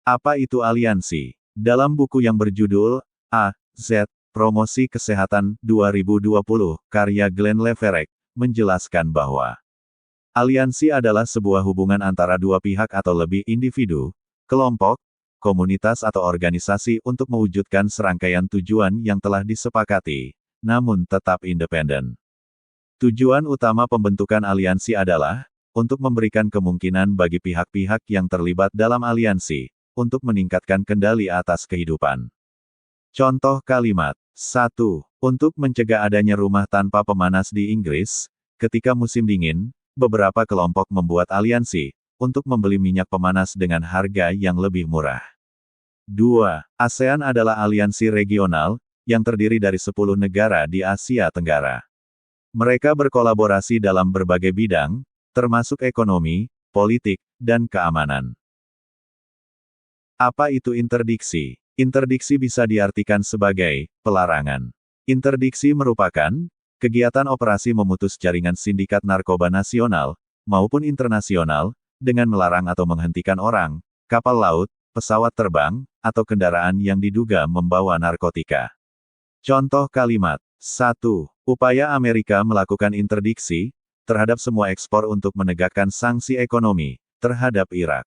Apa itu aliansi? Dalam buku yang berjudul A.Z. Promosi Kesehatan 2020, karya Glenn Leverett, menjelaskan bahwa aliansi adalah sebuah hubungan antara dua pihak atau lebih individu, kelompok, komunitas atau organisasi untuk mewujudkan serangkaian tujuan yang telah disepakati, namun tetap independen. Tujuan utama pembentukan aliansi adalah untuk memberikan kemungkinan bagi pihak-pihak yang terlibat dalam aliansi untuk meningkatkan kendali atas kehidupan. Contoh kalimat. 1. Untuk mencegah adanya rumah tanpa pemanas di Inggris, ketika musim dingin, beberapa kelompok membuat aliansi untuk membeli minyak pemanas dengan harga yang lebih murah. 2. ASEAN adalah aliansi regional yang terdiri dari 10 negara di Asia Tenggara. Mereka berkolaborasi dalam berbagai bidang, termasuk ekonomi, politik, dan keamanan. Apa itu interdiksi? Interdiksi bisa diartikan sebagai pelarangan. Interdiksi merupakan kegiatan operasi memutus jaringan sindikat narkoba nasional maupun internasional dengan melarang atau menghentikan orang, kapal laut, pesawat terbang, atau kendaraan yang diduga membawa narkotika. Contoh kalimat. 1. Upaya Amerika melakukan interdiksi terhadap semua ekspor untuk menegakkan sanksi ekonomi terhadap Irak.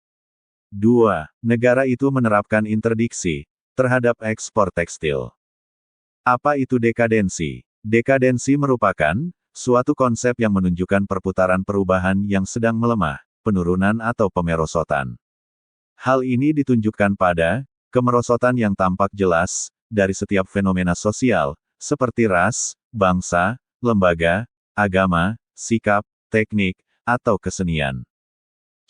2. Negara itu menerapkan interdiksi terhadap ekspor tekstil. Apa itu dekadensi? Dekadensi merupakan suatu konsep yang menunjukkan perputaran perubahan yang sedang melemah, penurunan atau pemerosotan. Hal ini ditunjukkan pada kemerosotan yang tampak jelas dari setiap fenomena sosial, seperti ras, bangsa, lembaga, agama, sikap, teknik, atau kesenian.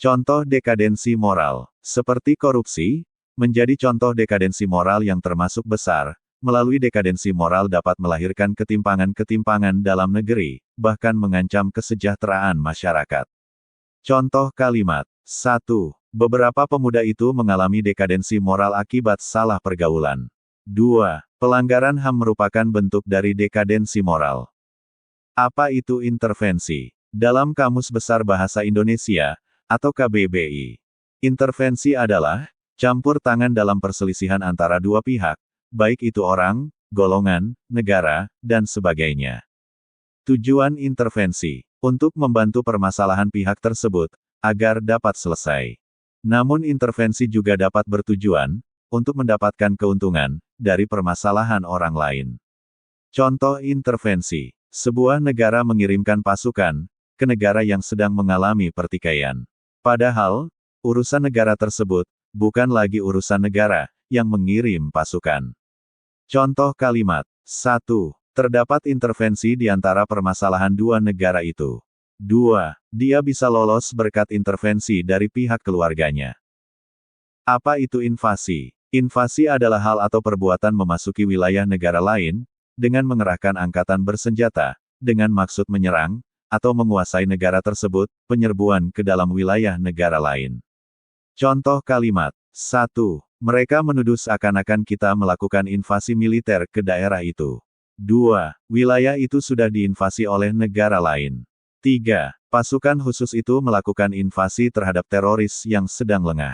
Contoh dekadensi moral, seperti korupsi, menjadi contoh dekadensi moral yang termasuk besar. Melalui dekadensi moral dapat melahirkan ketimpangan-ketimpangan dalam negeri, bahkan mengancam kesejahteraan masyarakat. Contoh kalimat. 1. Beberapa pemuda itu mengalami dekadensi moral akibat salah pergaulan. 2. Pelanggaran HAM merupakan bentuk dari dekadensi moral. Apa itu intervensi? Dalam Kamus Besar Bahasa Indonesia, atau KBBI, intervensi adalah campur tangan dalam perselisihan antara dua pihak, baik itu orang, golongan, negara, dan sebagainya. Tujuan intervensi untuk membantu permasalahan pihak tersebut agar dapat selesai. Namun intervensi juga dapat bertujuan untuk mendapatkan keuntungan dari permasalahan orang lain. Contoh intervensi: sebuah negara mengirimkan pasukan ke negara yang sedang mengalami pertikaian. Padahal, urusan negara tersebut bukan lagi urusan negara yang mengirim pasukan. Contoh kalimat. 1. Terdapat intervensi di antara permasalahan dua negara itu. 2. Dia bisa lolos berkat intervensi dari pihak keluarganya. Apa itu invasi? Invasi adalah hal atau perbuatan memasuki wilayah negara lain, dengan mengerahkan angkatan bersenjata, dengan maksud menyerang, atau menguasai negara tersebut, penyerbuan ke dalam wilayah negara lain. Contoh kalimat. 1. Mereka menuduh seakan-akan kita melakukan invasi militer ke daerah itu. 2. Wilayah itu sudah diinvasi oleh negara lain. 3. Pasukan khusus itu melakukan invasi terhadap teroris yang sedang lengah.